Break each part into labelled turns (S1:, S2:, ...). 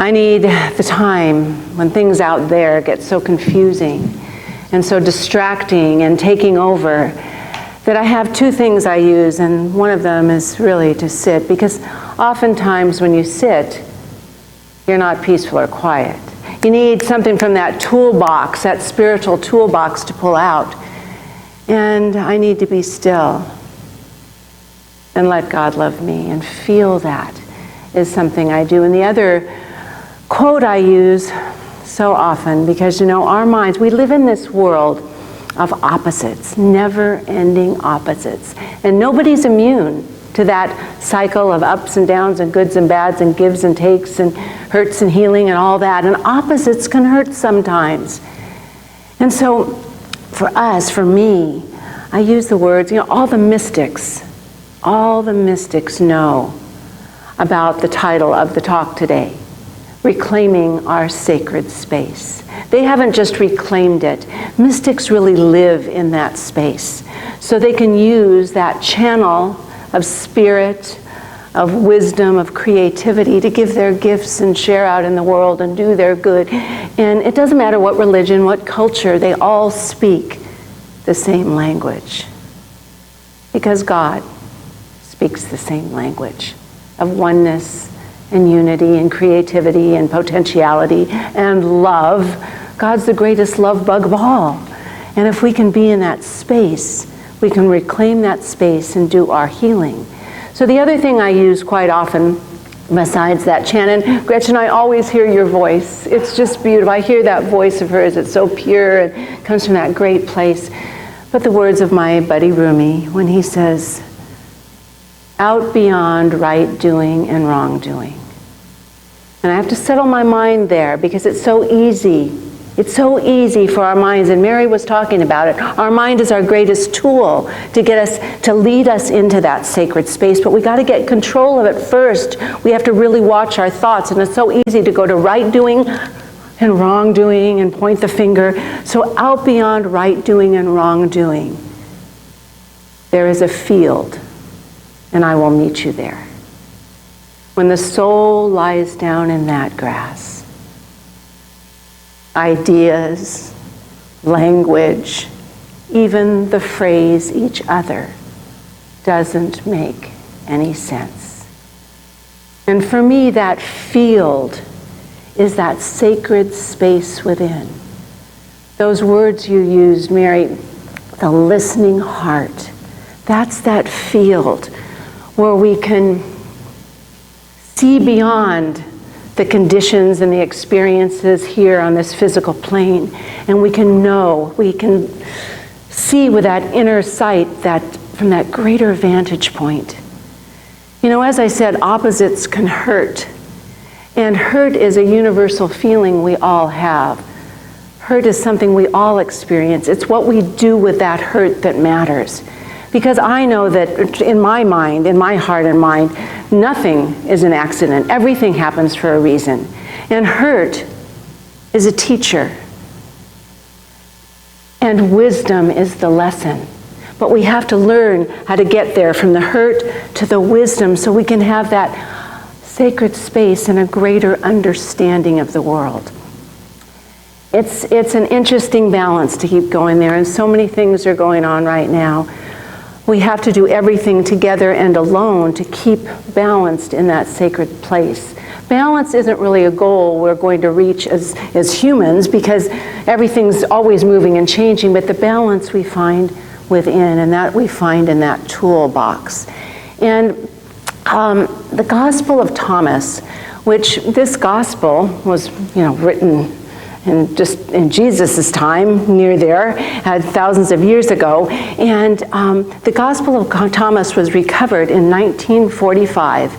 S1: I need the time when things out there get so confusing and so distracting and taking over that I have two things I use, and one of them is really to sit, because oftentimes when you sit, you're not peaceful or quiet. You need something from that toolbox, that spiritual toolbox, to pull out. And I need to be still and let God love me and feel that is something I do. And the other quote I use so often, because our minds, we live in this world of opposites, never-ending opposites. And nobody's immune to that cycle of ups and downs and goods and bads and gives and takes and hurts and healing and all that. And opposites can hurt sometimes. And so for us, for me, I use the words, all the mystics know about the title of the talk today, Reclaiming Our Sacred Space. They haven't just reclaimed it. Mystics really live in that space. So they can use that channel of spirit, of wisdom, of creativity to give their gifts and share out in the world and do their good. And it doesn't matter what religion, what culture, they all speak the same language. Because God speaks the same language of oneness and unity and creativity and potentiality and love. God's the greatest love bug of all. And if we can be in that space, we can reclaim that space and do our healing. So the other thing I use quite often, besides that chant, and Gretchen, I always hear your voice. It's just beautiful. I hear that voice of hers. It's so pure and comes from that great place. But the words of my buddy Rumi, when he says, out beyond right doing and wrong doing. And I have to settle my mind there, because it's so easy. It's so easy for our minds, and Mary was talking about it. Our mind is our greatest tool to get us, to lead us into that sacred space, but we got to get control of it first. We have to really watch our thoughts, and it's so easy to go to right doing and wrong doing and point the finger. So out beyond right doing and wrong doing, there is a field, and I will meet you there. When the soul lies down in that grass, ideas, language, even the phrase each other doesn't make any sense. And for me, that field is that sacred space within. Those words you used, Mary, the listening heart, that's that field where we can see beyond the conditions and the experiences here on this physical plane, and we can know, we can see with that inner sight, that from that greater vantage point. As I said, opposites can hurt, and hurt is a universal feeling we all have. Hurt is something we all experience. It's what we do with that hurt that matters. Because I know that in my mind, in my heart and mind, nothing is an accident. Everything happens for a reason. And hurt is a teacher. And wisdom is the lesson. But we have to learn how to get there from the hurt to the wisdom, so we can have that sacred space and a greater understanding of the world. It's an interesting balance to keep going there, and so many things are going on right now. We have to do everything together and alone to keep balanced in that sacred place. Balance isn't really a goal we're going to reach as humans, because everything's always moving and changing, but the balance we find within, and that we find in that toolbox. And the Gospel of Thomas, which this gospel was written in Jesus' time, near there, thousands of years ago. And the Gospel of Thomas was recovered in 1945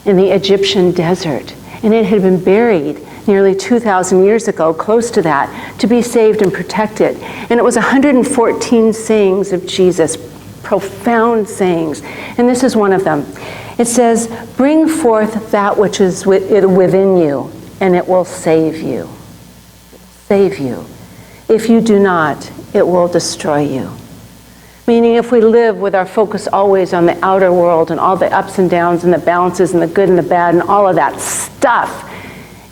S1: in the Egyptian desert. And it had been buried nearly 2,000 years ago, close to that, to be saved and protected. And it was 114 sayings of Jesus, profound sayings. And this is one of them. It says, "Bring forth that which is within you, and it will save you." Save you. If you do not, it will destroy you. Meaning, if we live with our focus always on the outer world and all the ups and downs and the balances and the good and the bad and all of that stuff,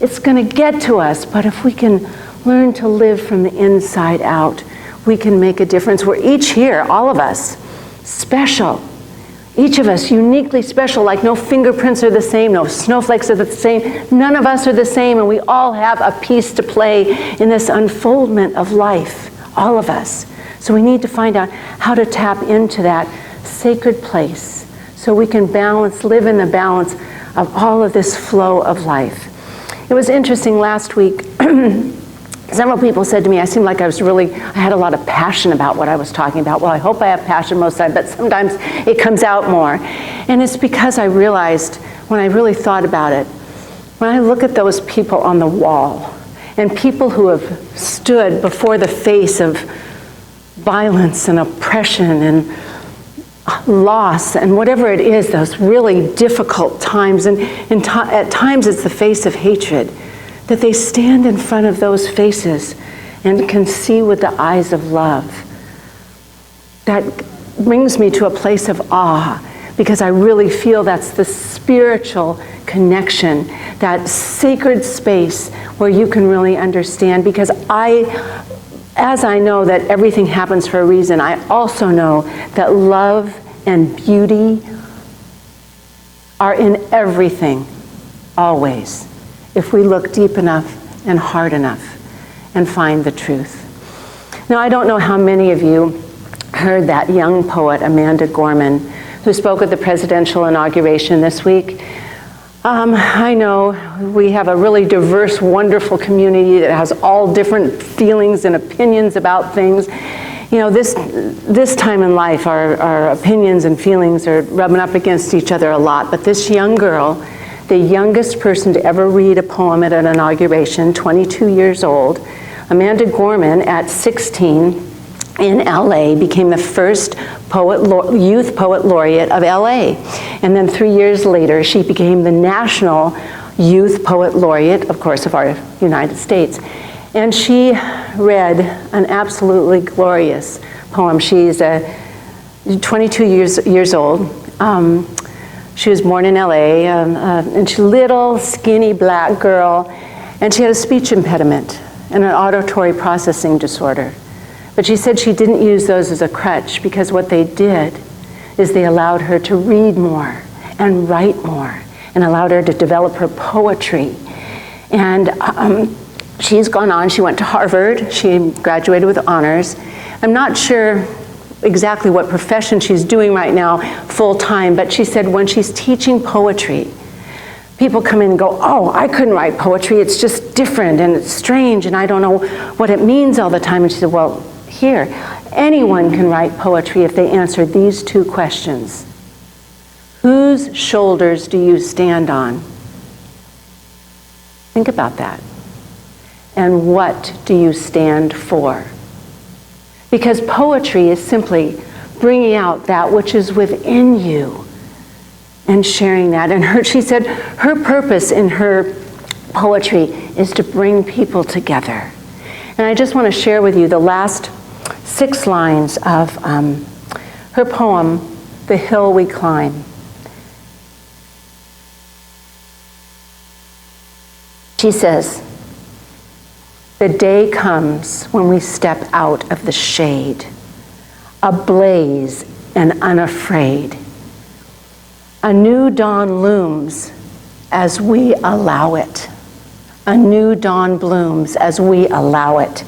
S1: It's going to get to us, but if we can learn to live from the inside out, we can make a difference. We're each here, all of us, special. Each of us uniquely special, like no fingerprints are the same, no snowflakes are the same. None of us are the same, and we all have a piece to play in this unfoldment of life, all of us. So we need to find out how to tap into that sacred place so we can live in the balance of all of this flow of life. It was interesting last week. Several people said to me, I seemed like I had a lot of passion about what I was talking about. Well, I hope I have passion most of the time, but sometimes it comes out more. And it's because I realized, when I really thought about it, when I look at those people on the wall, and people who have stood before the face of violence and oppression and loss and whatever it is, those really difficult times, and at times it's the face of hatred, that they stand in front of those faces and can see with the eyes of love. That brings me to a place of awe, because I really feel that's the spiritual connection, that sacred space where you can really understand. Because as I know that everything happens for a reason, I also know that love and beauty are in everything, always, if we look deep enough and hard enough and find the truth. Now, I don't know how many of you heard that young poet, Amanda Gorman, who spoke at the presidential inauguration this week. I know we have a really diverse, wonderful community that has all different feelings and opinions about things. You know, this time in life, our opinions and feelings are rubbing up against each other a lot. But this young girl, the youngest person to ever read a poem at an inauguration, 22 years old, Amanda Gorman, at 16 in LA, became the first youth poet laureate of LA. And then 3 years later, she became the national youth poet laureate, of course, of our United States. And she read an absolutely glorious poem. She's 22 years old. She was born in LA, and she's a little, skinny black girl, and she had a speech impediment and an auditory processing disorder. But she said she didn't use those as a crutch, because what they did is they allowed her to read more and write more, and allowed her to develop her poetry. And she's gone on. She went to Harvard. She graduated with honors. I'm not sure exactly what profession she's doing right now full time, but she said when she's teaching poetry, people come in and go, oh, I couldn't write poetry. It's just different and it's strange and I don't know what it means all the time. And she said, well, here, anyone can write poetry if they answer these two questions. Whose shoulders do you stand on? Think about that. And what do you stand for? Because poetry is simply bringing out that which is within you and sharing that. And she said her purpose in her poetry is to bring people together. And I just want to share with you the last 6 lines of her poem, The Hill We Climb. She says, the day comes when we step out of the shade, ablaze and unafraid. A new dawn looms as we allow it. A new dawn blooms as we allow it.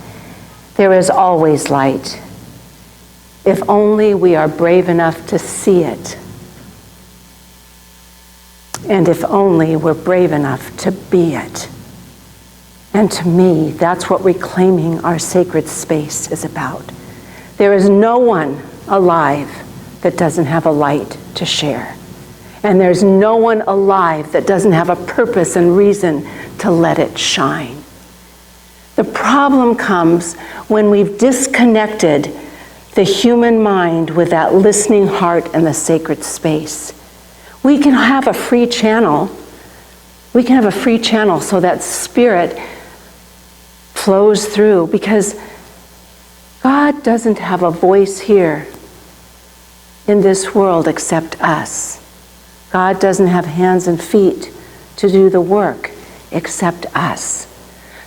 S1: There is always light, if only we are brave enough to see it. And if only we're brave enough to be it. And to me, that's what reclaiming our sacred space is about. There is no one alive that doesn't have a light to share. And there's no one alive that doesn't have a purpose and reason to let it shine. The problem comes when we've disconnected the human mind with that listening heart and the sacred space. We can have a free channel. We can have a free channel so that spirit flows through, because God doesn't have a voice here in this world except us. God doesn't have hands and feet to do the work except us.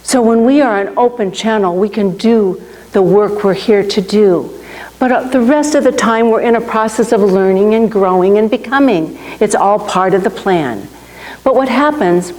S1: So when we are an open channel, we can do the work we're here to do. But the rest of the time, we're in a process of learning and growing and becoming. It's all part of the plan. But what happens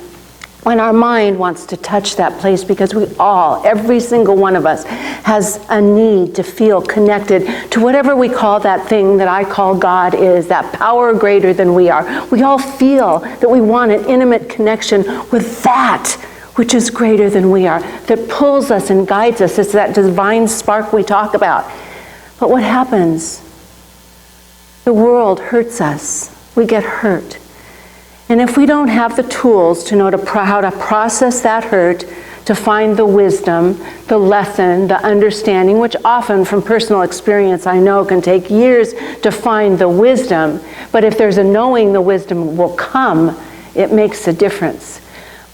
S1: when our mind wants to touch that place, because we all, every single one of us, has a need to feel connected to whatever we call that thing that I call God is, that power greater than we are. We all feel that we want an intimate connection with that which is greater than we are, that pulls us and guides us. It's that divine spark we talk about. But what happens? The world hurts us. We get hurt. And if we don't have the tools to know how to process that hurt, to find the wisdom, the lesson, the understanding, which often from personal experience I know can take years to find the wisdom, but if there's a knowing the wisdom will come, it makes a difference.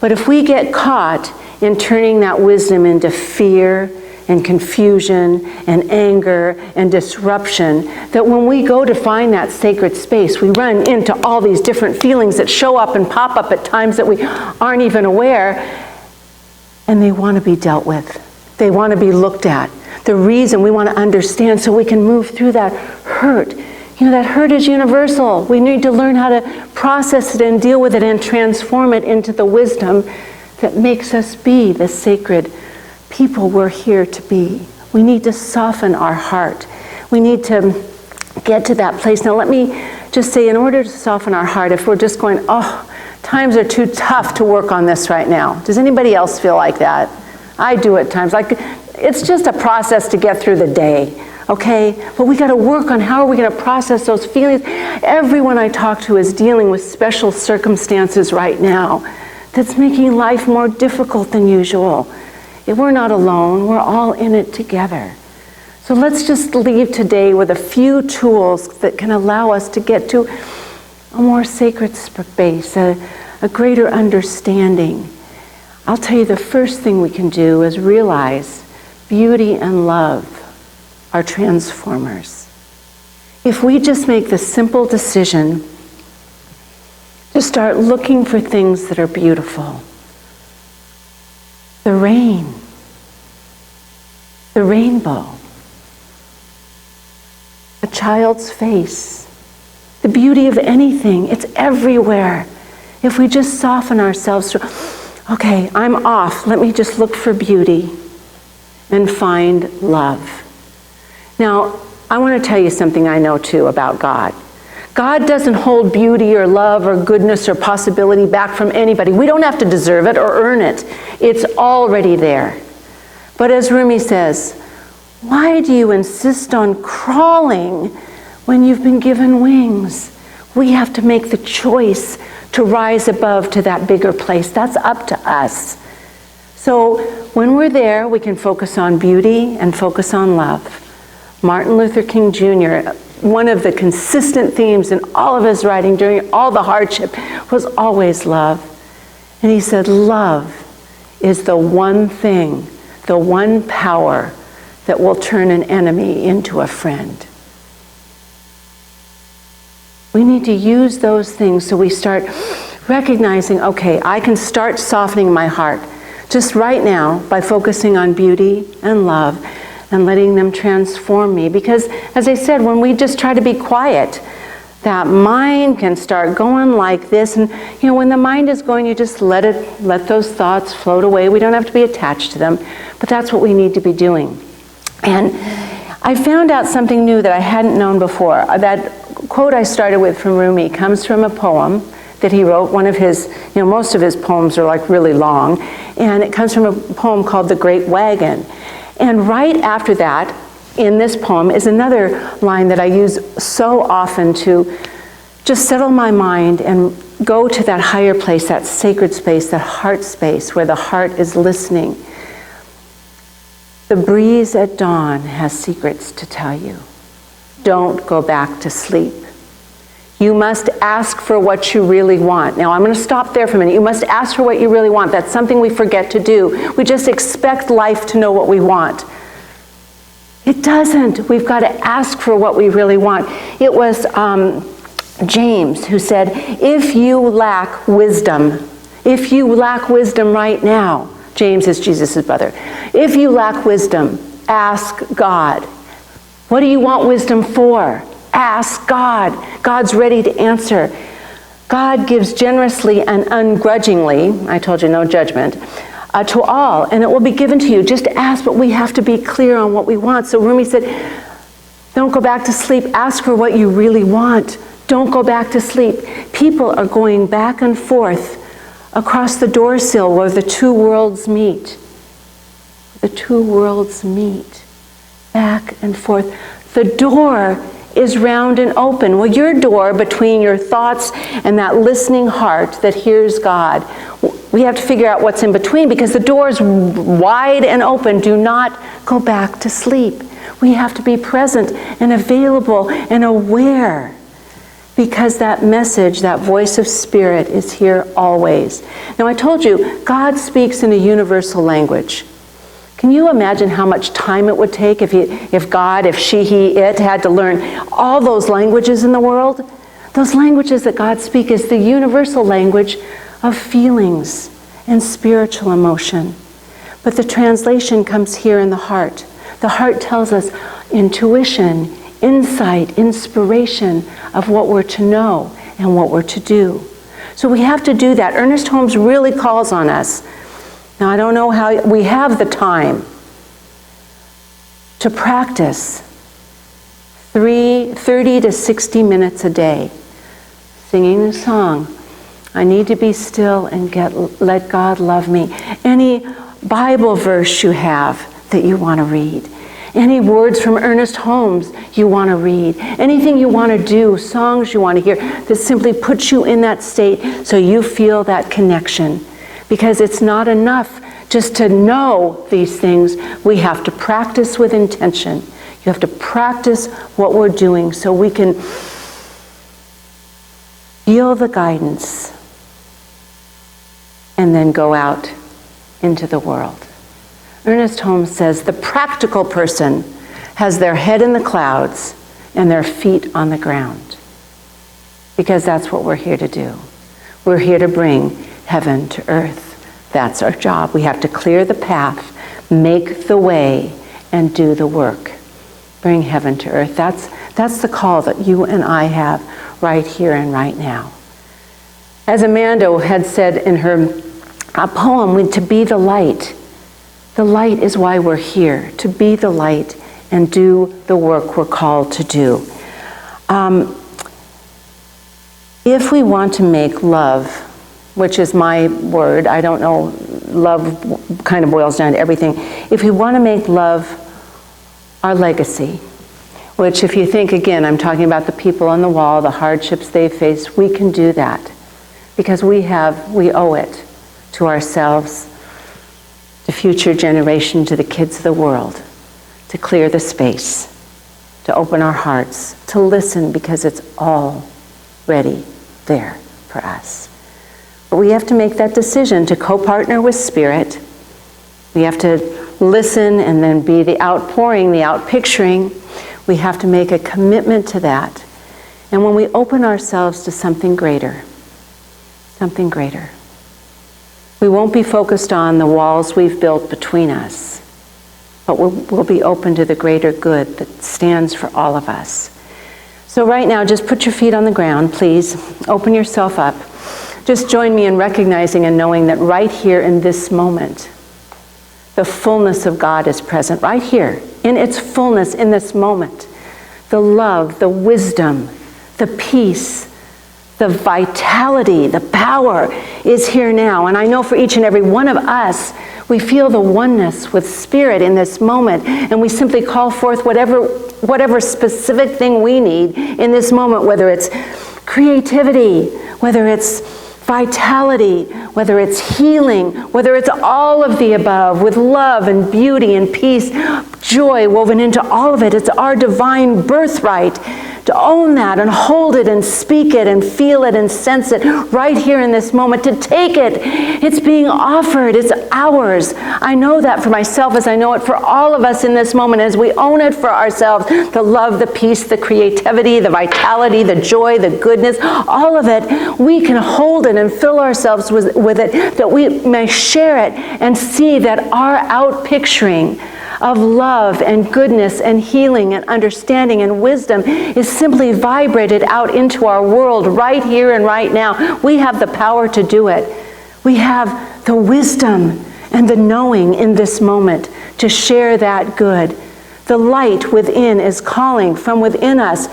S1: But if we get caught in turning that wisdom into fear and confusion and anger and disruption, that when we go to find that sacred space, we run into all these different feelings that show up and pop up at times that we aren't even aware, and they want to be dealt with. They want to be looked at. The reason we want to understand so we can move through that hurt. You know, that hurt is universal. We need to learn how to process it and deal with it and transform it into the wisdom that makes us be the sacred people we're here to be. We need to soften our heart. We need to get to that place. Now let me just say, in order to soften our heart, if we're just going, oh, times are too tough to work on this right now. Does anybody else feel like that? I do at times. Like, it's just a process to get through the day, okay? But we got to work on how are we going to process those feelings. Everyone I talk to is dealing with special circumstances right now that's making life more difficult than usual. If we're not alone, we're all in it together. So let's just leave today with a few tools that can allow us to get to a more sacred space, a greater understanding. I'll tell you, the first thing we can do is realize beauty and love are transformers. If we just make the simple decision to start looking for things that are beautiful, the rain, the rainbow, a child's face, the beauty of anything, it's everywhere. If we just soften ourselves, okay, I'm off, let me just look for beauty and find love. Now, I want to tell you something I know too about God. God doesn't hold beauty or love or goodness or possibility back from anybody. We don't have to deserve it or earn it. It's already there. But as Rumi says, why do you insist on crawling when you've been given wings? We have to make the choice to rise above to that bigger place. That's up to us. So when we're there, we can focus on beauty and focus on love. Martin Luther King Jr., one of the consistent themes in all of his writing during all the hardship was always love. And he said, love is the one thing, the one power that will turn an enemy into a friend. We need to use those things so we start recognizing, okay, I can start softening my heart just right now by focusing on beauty and love and letting them transform me. Because, as I said, when we just try to be quiet, that mind can start going like this. And, you know, when the mind is going, you just let those thoughts float away. We don't have to be attached to them. But that's what we need to be doing. And I found out something new that I hadn't known before. That quote I started with from Rumi comes from a poem that he wrote. One of his, you know, most of his poems are like really long. And it comes from a poem called The Great Wagon. And right after that, in this poem, is another line that I use so often to just settle my mind and go to that higher place, that sacred space, that heart space where the heart is listening. The breeze at dawn has secrets to tell you. Don't go back to sleep. You must ask for what you really want. Now, I'm going to stop there for a minute. You must ask for what you really want. That's something we forget to do. We just expect life to know what we want. It doesn't. We've got to ask for what we really want. It was James who said, if you lack wisdom, If you lack wisdom right now, James is Jesus' brother. If you lack wisdom, ask God. What do you want wisdom for? Ask God. God's ready to answer. God gives generously and ungrudgingly, I told you no judgment, to all, and it will be given to you. Just ask, but we have to be clear on what we want. So Rumi said, don't go back to sleep. Ask for what you really want. Don't go back to sleep. People are going back and forth across the door sill where the two worlds meet. The two worlds meet. Back and forth. The door is round and open. Well, your door between your thoughts and that listening heart that hears God, we have to figure out what's in between, because the door is wide and open. Do not go back to sleep. We have to be present and available and aware, because that message, that voice of Spirit is here always. Now, I told you, God speaks in a universal language. Can you imagine how much time it would take if God, if she, he, it had to learn all those languages in the world? Those languages that God speaks is the universal language of feelings and spiritual emotion. But the translation comes here in the heart. The heart tells us intuition, insight, inspiration of what we're to know and what we're to do. So we have to do that. Ernest Holmes really calls on us. Now, I don't know how we have the time to practice 30 to 60 minutes a day, singing the song, I need to be still and let God love me. Any Bible verse you have that you want to read, any words from Ernest Holmes you want to read, anything you want to do, songs you want to hear, that simply puts you in that state so you feel that connection. Because it's not enough just to know these things. We have to practice with intention. You have to practice what we're doing so we can feel the guidance and then go out into the world. Ernest Holmes says the practical person has their head in the clouds and their feet on the ground, because that's what we're here to do. We're here to bring heaven to earth. That's our job. We have to clear the path, make the way, and do the work. Bring heaven to earth. That's the call that you and I have right here and right now. As Amanda had said in her poem, to be the light. The light is why we're here, to be the light and do the work we're called to do. If we want to make love, which is my word, I don't know, love kind of boils down to everything. If we want to make love our legacy, which if you think, again, I'm talking about the people on the wall, the hardships they face, we can do that. Because we owe it to ourselves, to future generation, to the kids of the world, to clear the space, to open our hearts, to listen, because it's all ready there for us. But we have to make that decision to co-partner with Spirit. We have to listen and then be the outpouring, the outpicturing. We have to make a commitment to that. And when we open ourselves to something greater, we won't be focused on the walls we've built between us, but we'll be open to the greater good that stands for all of us. So right now, just put your feet on the ground, please. Open yourself up. Just join me in recognizing and knowing that right here in this moment, the fullness of God is present. Right here, in its fullness, in this moment. The love, the wisdom, the peace, the vitality, the power is here now. And I know for each and every one of us, we feel the oneness with Spirit in this moment, and we simply call forth whatever specific thing we need in this moment, whether it's creativity, whether it's vitality, whether it's healing, whether it's all of the above, with love and beauty and peace, joy woven into all of it. It's our divine birthright to own that and hold it and speak it and feel it and sense it right here in this moment, to take it. It's being offered. It's ours. I know that for myself as I know it for all of us in this moment as we own it for ourselves. The love, the peace, the creativity, the vitality, the joy, the goodness, all of it, we can hold it and fill ourselves with it, that we may share it and see that our out-picturing of love and goodness and healing and understanding and wisdom is simply vibrated out into our world right here and right now. We have the power to do it. We have the wisdom and the knowing in this moment to share that good. The light within is calling from within us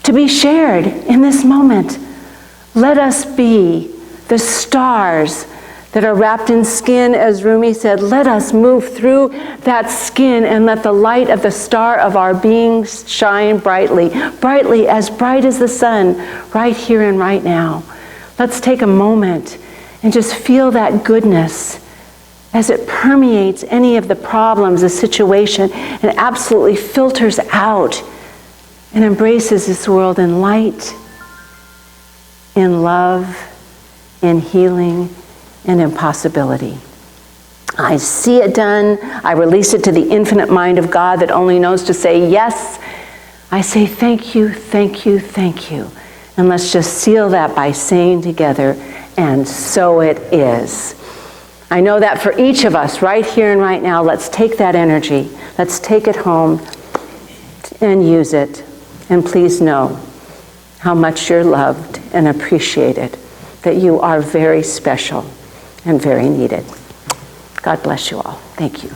S1: to be shared in this moment. Let us be the stars that are wrapped in skin, as Rumi said. Let us move through that skin and let the light of the star of our being shine brightly, brightly, as bright as the sun, right here and right now. Let's take a moment and just feel that goodness as it permeates any of the problems, the situation, and absolutely filters out and embraces this world in light, in love, in healing, and impossibility. I see it done. I release it to the infinite mind of God that only knows to say yes. I say thank you, thank you, thank you. And let's just seal that by saying together, and so it is. I know that for each of us right here and right now, let's take that energy. Let's take it home and use it. And please know how much you're loved and appreciated, that you are very special and very needed. God bless you all. Thank you.